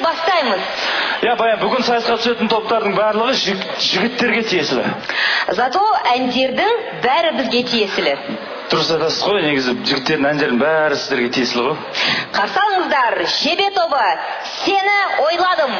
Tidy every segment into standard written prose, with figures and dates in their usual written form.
бастаймыз. Я баян, бүгін сайысқа түсетін топтардың барлығы жігіттерге тиесілі. Зато әндердің бәрі бізге тиесілі. Дұрыс айтасыз ғой, негізі жігіттердің әндерінің бәрі сіздерге тиесілі ғой. Қарсы алыңыздар, Жебе тобы, Сені ойладым.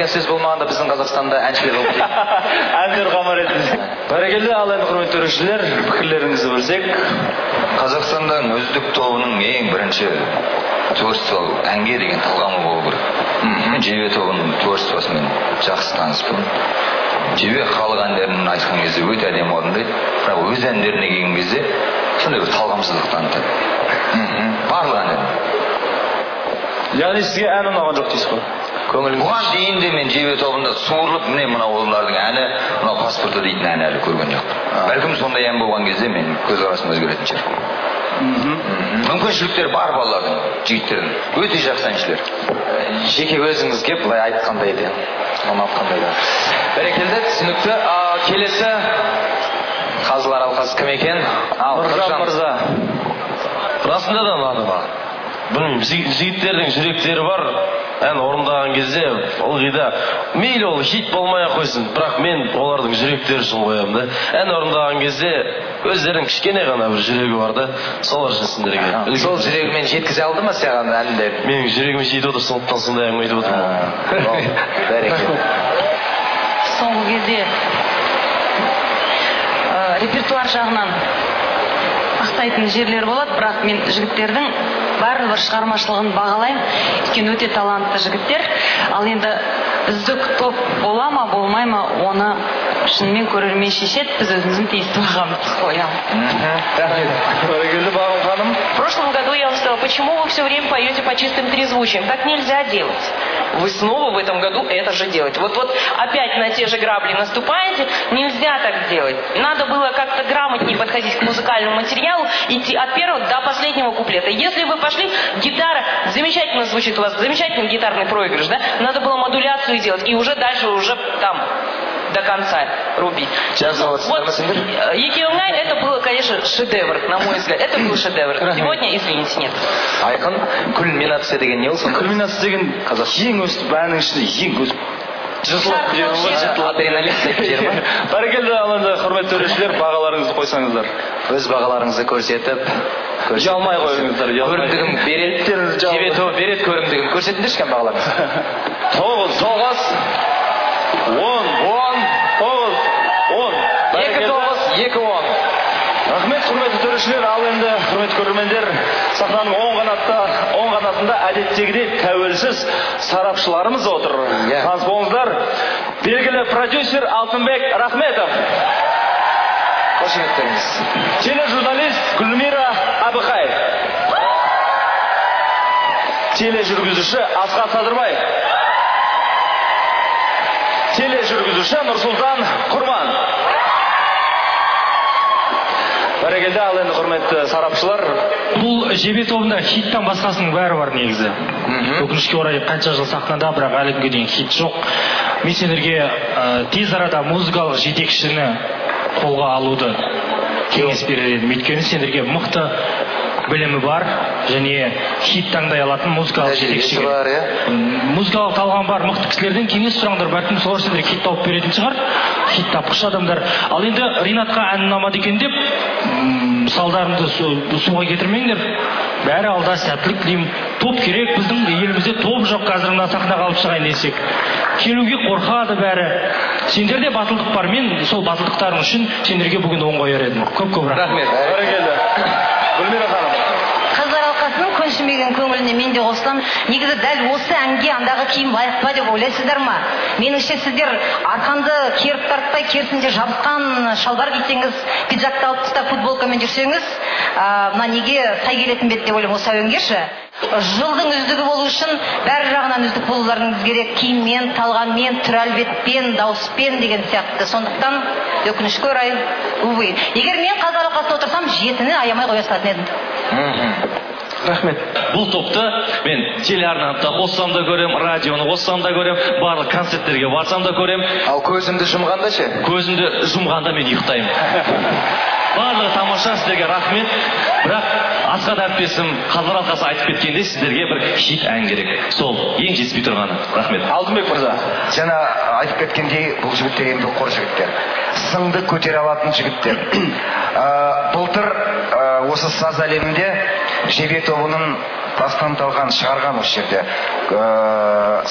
деген сөз болмағанда біздің Қазақстанда әншілер болып кетеді. Әндер қамар етті. Бәрекелді, ал енді құрметті төрешілер, пікірлеріңізді білсек. Қазақстанның үздік тобының ең бірінші творчестволық әнге деген талғамы болу керек. Мен Жебе тобының творчествосымен жақсы таныспын. Жебе халық әндерін айтқан кезде өте әдемі орындайды, бірақ өз әндеріне келген кезде сондай бір талғамсыздық танытады. Барлық әндер. Яғни сізге ән ұнаған жоқ дейсіз ғой? Бұған дейін де мен Жебе тобында суырылып, міне мына олардың әні, мына паспорты дейтін ән әлі көрген жоқпын. Бәлкім сондай ән болған кезде мен көзқарасым өзгеретін шығар. Мүмкіншіліктер бар балалардың, жігіттердің. Өте жақсы әншілер. Жеке өзіңізге былай айтқандай еді. Ұнатқандай да. Бәрекелді, түсінікті. Келесі қазылар алқасы кім екен? Нұржан мырза. Расында да ұнады маған. Білмеймін, жігіттердің жүректері бар. Ән орындаған кезде ылғи да мейлі ол хит болмай қойсын, бірақ мен олардың жүректері үшін қоямын да. Ән орындаған кезде өздерінің кішкене ғана бір жүрегі бар да, солар үшін сендерге. Сол жүрегімен жеткізе алды ма саған әндерін? Менің жүрегім жейді отыр, сондықтан сондай әңгіме айтып отырмын. Бәрекелді. Соңғы кезде репертуар жағынан ақтайтын жерлер болады, бірақ мен жігіттердің барлық шығармашылығын бағалаймын. Өйткені өте талантты жігіттер. Ал енді үздік топ бола ма, болмай ма, оны шынымен көрермен шешеді. Біз өзіміздің тиісті бағамызды қоямыз. Бәрекелді, Бағым ханым. В прошлом году я вам сказала, почему вы все время поете по чистым трезвучиям? Так нельзя делать. Вы снова в этом году это же делаете. Вот опять на те же грабли наступаете. Нельзя так делать. Надо было как-то грамотнее подходить к музыкальному материалу, идти от первого до последнего куплета. Если вы пошли, гитара замечательно звучит у вас, замечательный гитарный проигрыш, да? Надо было модуляцию делать и уже дальше уже там до конца рубить. Екеуңай, это было, конечно, шедевр, на мой взгляд. Это был шедевр. Сегодня, извините, нет. Айқын, кульминация деген не болсын? Кульминация деген ең өстіп, әннің ішінде ең өстіп. Бәрекелді, ал енді құрметті төрешілер, бағаларыңызды қойсаңыздар. Өз бағаларыңызды көрсетіп, Жалмай қойыңыздар. Көрімдігім береді, Жебе тобы береді, көрімдігім көрсетіңдер шыққан бағаларыңыз. 9, 2-9, 2-10. Рахмет, құрметті төрешілер, ал енді құрметті көрермендер, сахнаның оң қанатында әдеттегідей тәуелсіз сарапшыларымыз отыр. Таныс болыңыздар. Белгілі продюсер Алтынбек Рахметов. Қошеметтеріңіз. Тележурналист Гүлмира Абықай. Тележүргізуші Асқар Садырбай. Тележүргізуші Нұрсұлтан Құрман. Бәрекелді, ал енді құрметті сарапшылар. Бұл Жебе тобында хиттан басқасының бәрі бар негізі. Өкінішке орай қанша жыл сахнада, бірақ әлі күнге дейін хит жоқ. Мен сендерге тез арада музыкалық жетекшіні қолға алуды кеңес берер едім. Өйткені сендерге мықты білімі бар және хит таңдай алатын музыкалық жетекші керек. Музыкалық талғам бар мықты кісілерден кеңес сұраңдар, бәлкім солар сендерге хит тауып беретін шығар. Хит тапқыш адамдар. Ал енді Ринатқа ән ұнамады екен деп мысалдарымды суға кетірмеңдер. Бәрі алда сәттілік тілеймін. Топ керек, біздің елімізде топ жоқ, қазір мына сахнаға алып шығайын десек. Келуге қорқады бәрі. Сендерде батылдық бар, мен сол батылдықтарың үшін сендерге бүгін оң қояр едім. Көп рахмет. Бәрекелді. Гүлмира ханым. Қазылар алқасының көншімеген көңіліне мен де қоссам, негізі дәл осы әнге андағы киім лайық па деп ойлайсыздар ма? Меніңше сіздер арқанды керіп тартпай, керісінде жабысқан шалбар кисеңіз, пиджакты алып тастап футболкамен жүрсеңіз, мына неге сай келетін бет деп ойлаймын осы әуенге. Жылдың үздігі болу үшін бәрі жағынан үздік болуларыңыз керек. Киіммен, талғаммен, түр әлпетпен, дауыспен деген сияқты. Сондықтан өкінішке орай, увы. Егер мен қазылар алқасында отырсам, 7-ні аямай қоя салатын едім. Рахмет. Бұл топты мен телеарнаны да қоссам да көрем, радионы қоссам да көрем, барлық концерттерге барсам да көрем. Ал көзімді жұмғанда ше? Көзімді жұмғанда мен ұйықтаймын. Барлығы тамаша, сіздерге рахмет. Бірақ Асқар әріптесім қазылар алқасы айтып кеткенде сіздерге бір хит ән керек. Сол ең жетіспей тұрғаны. Рахмет. Алтынбек мырза. Жаңа айтып кеткендей, бұл жігіттер енді қор жігіттер. Сыңды көтере алатын жігіттер. Былтыр осы саз әлемінде Жебе тобының бастамталған шығарған осы жерде.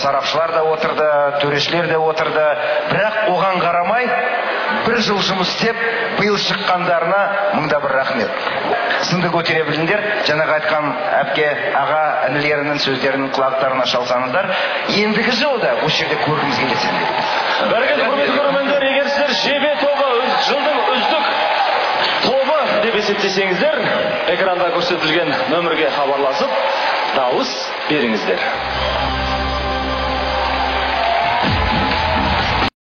Сарапшылар да отырды, төрешілер де отырды. Бірақ оған қарамай бір жыл жұмыс істеп, биыл шыққандарына мыңда бір рахмет. Сынды көтере біліңдер, жаңағы айтқан әпке, аға, інілерінің сөздерінің құлақтарына шалсаңыздар, ендігі жылда осы жерде көргіміз келесен деп. Бәрекелді құрметті көрермендер, егер сіздер жебе тобы жылдың үздік тобы деп есептесеңіздер, экранда көрсетілген нөмірге хабарласып, дауыс беріңіздер.